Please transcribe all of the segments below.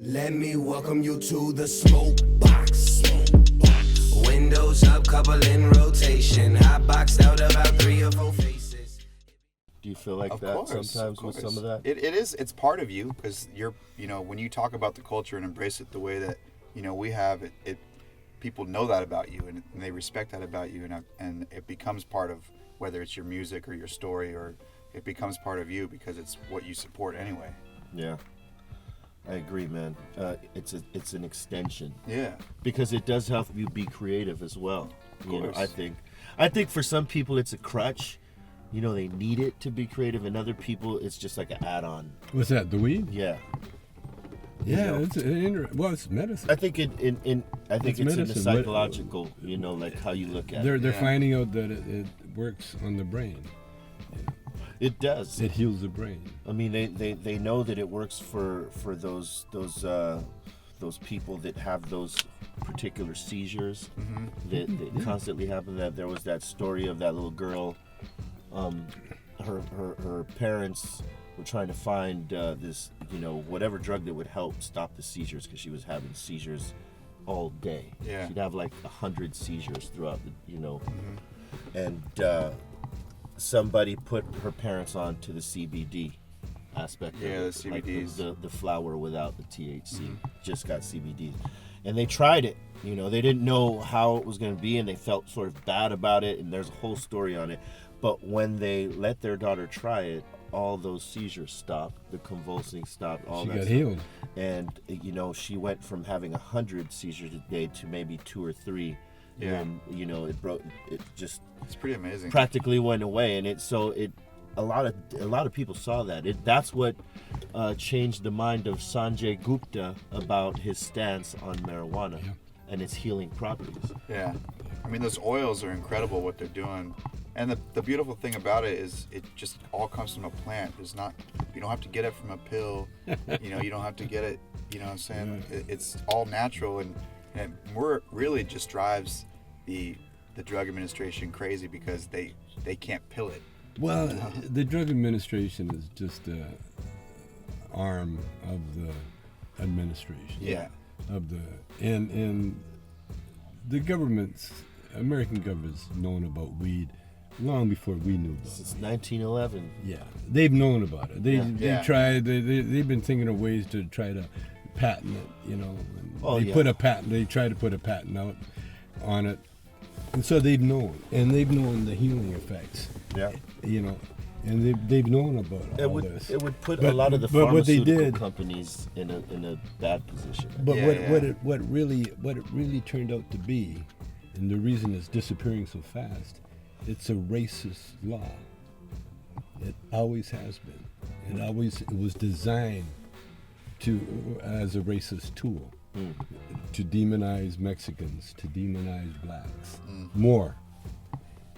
Let me welcome you to the Smokebox. Windows up, couple in rotation. I boxed out about 3 or 4 faces. Do you feel like that sometimes with some of that? It is. It's part of you because when you talk about the culture and embrace it the way that we have it, people know that about you and they respect that about you, and it becomes part of whether it's your music or your story, or it becomes part of you because it's what you support anyway. Yeah. I agree, man. It's an extension. Yeah. Because it does help you be creative as well. I think for some people it's a crutch. They need it to be creative, and other people it's just like an add-on. What's that? The weed? Yeah. Yeah, it's medicine. I think it's in the psychological. Like how you look at it. They're finding out that it works on the brain. It does. It heals the brain. I mean, they know that it works for those people that have those particular seizures that constantly happen. That there was that story of that little girl. Her parents were trying to find this whatever drug that would help stop the seizures, because she was having seizures all day. Yeah. She'd have like 100 seizures throughout the and. Somebody put her parents on to the CBD aspect. Yeah, of it. the CBDs. Like the flower without the THC. Just got CBD. And they tried it. They didn't know how it was going to be, and they felt sort of bad about it, and there's a whole story on it. But when they let their daughter try it, all those seizures stopped, the convulsing stopped, all that. She got healed. And, she went from having 100 seizures a day to maybe 2 or 3. Yeah. And it's pretty amazing. Practically went away, and a lot of people saw that. That's what changed the mind of Sanjay Gupta about his stance on marijuana and its healing properties. Yeah, I mean those oils are incredible what they're doing, and the beautiful thing about it is it just all comes from a plant. You don't have to get it from a pill. You don't have to get it. You know what I'm saying? It's all natural, and really just drives the drug administration crazy because they can't pill it. Well, the drug administration is just an arm of the administration. Yeah. And the American government's known about weed long before we knew about it. Since 1911. Yeah, they've known about it. They've been thinking of ways to try to patent it, They tried to put a patent out on it, and so they've known the healing effects. Yeah, and they've known about all this. It would put a lot of the pharmaceutical companies in a bad position. But what it really turned out to be, and the reason it's disappearing so fast, it's a racist law. It always has been. It was designed as a racist tool to demonize Mexicans, to demonize blacks more.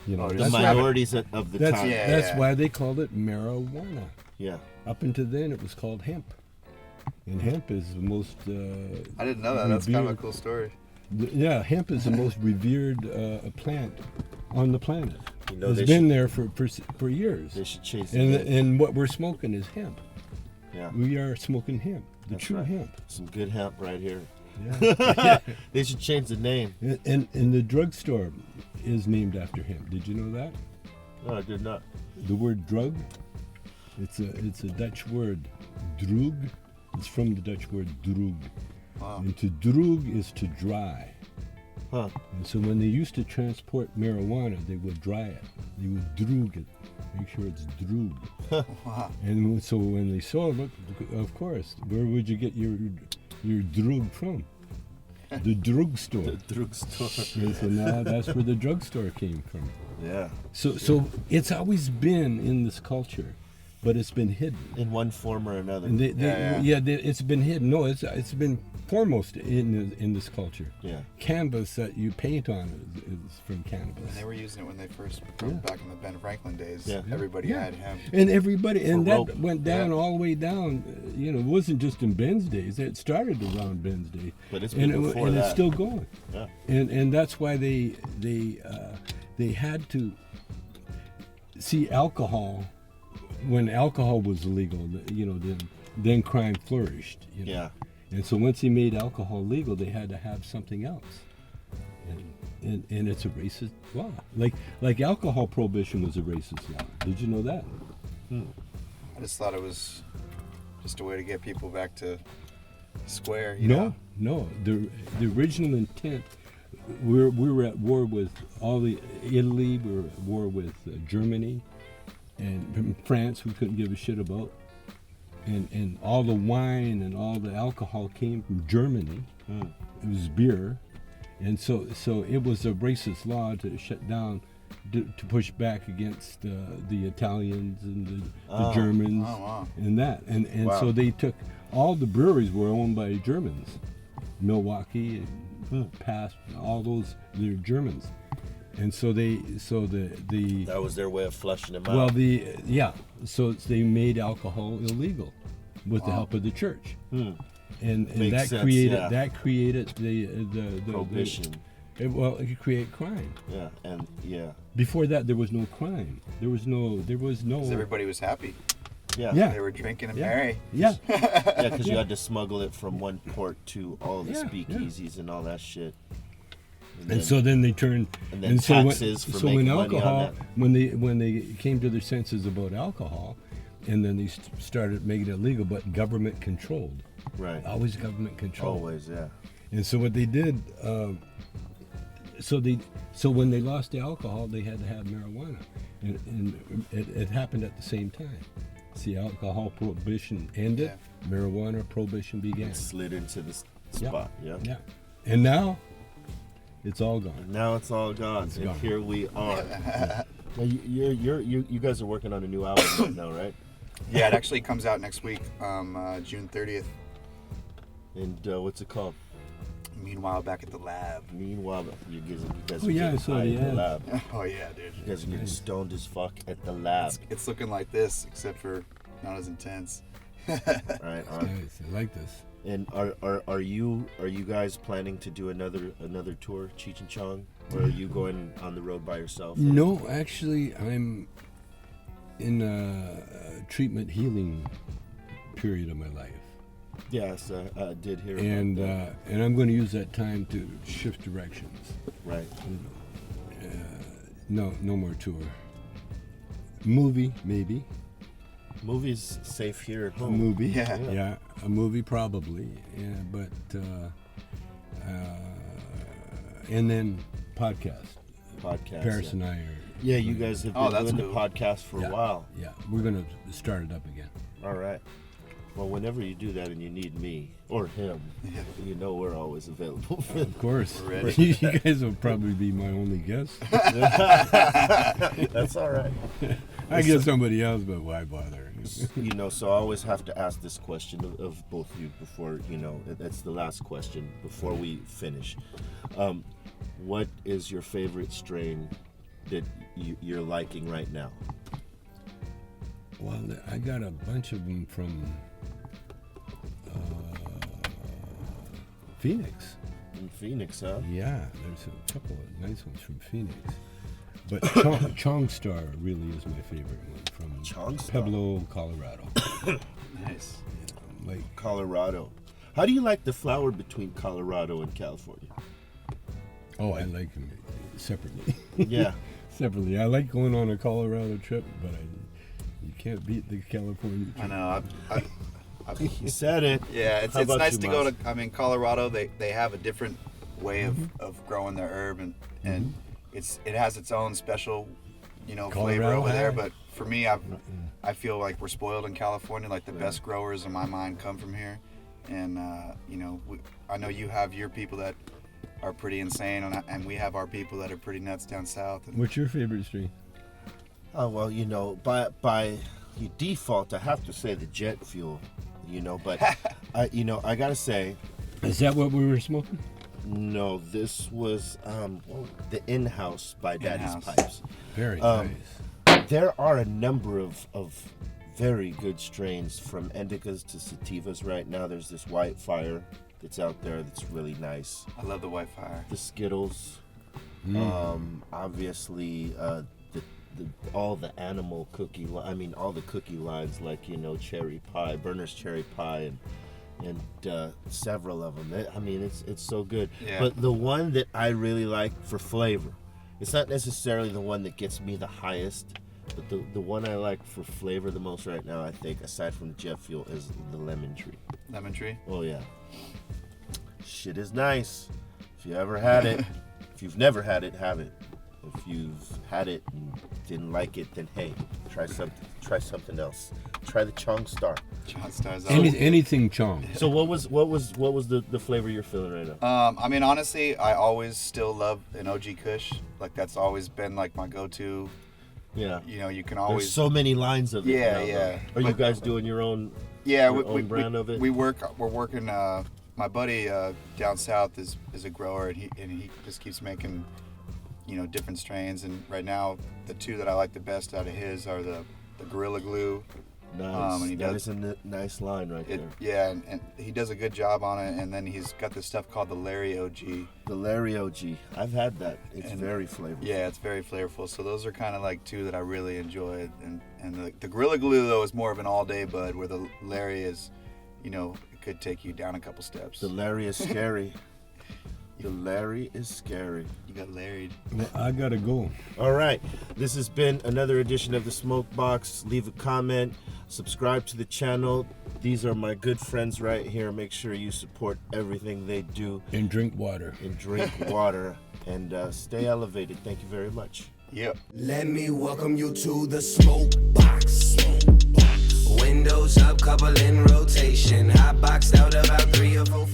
The minorities of the time. That's why they called it marijuana. Yeah. Up until then, it was called hemp, and hemp is the most. I didn't know that. That's kind of a cool story. Yeah, hemp is the most revered plant on the planet. It's been there for years. They should chase it. And what we're smoking is hemp. Yeah. We are smoking hemp. That's true right. hemp. Some good hemp right here. Yeah. They should change the name. And the drugstore is named after hemp. Did you know that? No, I did not. The word drug, it's a Dutch word. Droog. It's from the Dutch word droog. Wow. And to droog is to dry. Huh. And so when they used to transport marijuana, they would dry it. They would droog it. Make sure it's droog. Wow. And so when they sold it, of course, where would you get your droog from? The drugstore. The drugstore. And so now that's where the drugstore came from. Yeah. So it's always been in this culture, but it's been hidden in one form or another. And it's been hidden. No, it's been foremost in this culture. Yeah. Canvas that you paint on is from cannabis. And they were using it when they first back in the Ben Franklin days. Yeah. Everybody had hemp. And that rope. went down all the way down. It wasn't just in Ben's days. It started around Ben's day. But it's been before that. It's still going. Yeah. And that's why they had to see alcohol. When alcohol was illegal, then crime flourished. Yeah. And so once he made alcohol legal, they had to have something else. And it's a racist law. Like alcohol prohibition was a racist law. Did you know that? I just thought it was just a way to get people back to square. No. The original intent. We were at war with Italy. We were at war with Germany, and France. We couldn't give a shit about. And all the wine and all the alcohol came from Germany. It was beer. And so it was a racist law to shut down, to push back against the Italians and the Germans and that. And Wow. so they took, all the breweries were owned by Germans. Milwaukee and Past, all those, they're Germans. And so the That was their way of flushing them out. well, so they made alcohol illegal with the help of the church. And Makes that sense, created the prohibition. It could create crime. Yeah, and yeah. Before that, there was no crime. There was no. 'Cause everybody was happy. Yeah. Yeah. They were drinking and Yeah. merry. Yeah. Yeah, because you had to smuggle it from one port to all the Yeah, speakeasies and all that shit. And so then they turned. And then so taxes for so when making money on alcohol, that. when they came to their senses about alcohol, and then they started making it legal, but government controlled. Right. Always government controlled. Always, yeah. And so what they did, so when they lost the alcohol, they had to have marijuana, and it happened at the same time. See, alcohol prohibition ended, marijuana prohibition began. Slid into the spot. Yeah. Yeah, and now it's all gone. Now it's all gone, and gone. here we are. Now you guys are working on a new album right now, right? Yeah, it actually comes out next week, June 30th. And what's it called? Meanwhile, back at the lab. Meanwhile, you guys Oh, are yeah, getting I saw high the at the ad. lab. Oh yeah, dude. You guys are getting stoned as fuck at the lab. It's looking like this, except for not as intense. Right on. Nice, I like this. And are you guys planning to do another tour, Cheech and Chong, or are you going on the road by yourself? No, actually, I'm in a treatment healing period of my life, Yes, I did hear and about that. and I'm going to use that time to shift directions. Right. No more tour. Movie, maybe. Movies safe here at A home. movie. Yeah. A movie probably. Yeah, but and then podcast. Podcast. Paris yeah. and I are. Yeah, you guys have been that's doing cool. the podcast for a while. Yeah, we're gonna start it up again. All right. Well, whenever you do that and you need me or him, you know we're always available for Of course. We're ready. You guys will probably be my only guest. That's all right. I get somebody else, but why bother? You know, so I always have to ask this question of both of you before, you know, that's the last question before we finish. What is your favorite strain that you're liking right now? Well, I got a bunch of them from Phoenix. In Phoenix, huh? Yeah, there's a couple of nice ones from Phoenix. But Chong Star really is my favorite one from Chong Star? Pueblo, Colorado. Nice. Like Colorado. How do you like the flower between Colorado and California? Oh, I like them separately. Yeah. Separately. I like going on a Colorado trip, but you can't beat the California trip. I know. You said it. Yeah, it's How about nice you, to go Miles? to. I mean, Colorado. They have a different way of growing their herb, and it has its own special, flavor Colorado over there. high. But for me, I feel like we're spoiled in California. Like the best growers in my mind come from here, and I know you have your people that are pretty insane, and we have our people that are pretty nuts down south. And What's your favorite strain? Oh, well, by default, I have to say the jet fuel, but I gotta say, Is that what we were smoking? no, this was the in-house by Daddy's In-house. Pipes. Very nice. There are a number of very good strains from indicas to sativas right now. There's this White Fire that's out there that's really nice. I love the White Fire. The Skittles, obviously all the animal cookie, all the cookie lines like Cherry Pie, Burner's Cherry Pie, and several of them. I mean, it's so good. Yeah. But the one that I really like for flavor, it's not necessarily the one that gets me the highest, but the one I like for flavor the most right now, I think, aside from the jet fuel, is the lemon tree. Lemon tree. Oh yeah, shit is nice. If you ever had it, if you've never had it, have it. If you've had it and didn't like it, then hey, try something else. Try the Chong Star. Chong Stars. Anything Chong. So what was the flavor you're feeling right now? I mean, honestly, I always still love an OG Kush. Like that's always been like my go-to. Yeah. You know, you can There's always. so many lines of it. Yeah, now, yeah. though. Are you But- guys doing your own? Yeah, your own brand of it? We're working. My buddy down south is a grower, and he just keeps making, you know, different strains. And right now, the two that I like the best out of his are the Gorilla Glue. Nice. and he That does- is a nice line right there. Yeah, and he does a good job on it. And then he's got this stuff called the Larry OG. The Larry OG. I've had that. It's And- very flavorful. Yeah, it's very flavorful. So those are kind of like two that I really enjoy. And the Gorilla Glue though is more of an all-day bud, where the Larry is, you know, it could take you down a couple steps. The Larry is scary. The Larry is scary. You got Larried. Well, I gotta go. All right. This has been another edition of the Smokebox. Leave a comment. Subscribe to the channel. These are my good friends right here. Make sure you support everything they do And drink water. and drink water and stay elevated. Thank you very much. Yep. Let me welcome you to the smoke box. Windows up, couple in rotation. Hot boxed out about 3 or 4.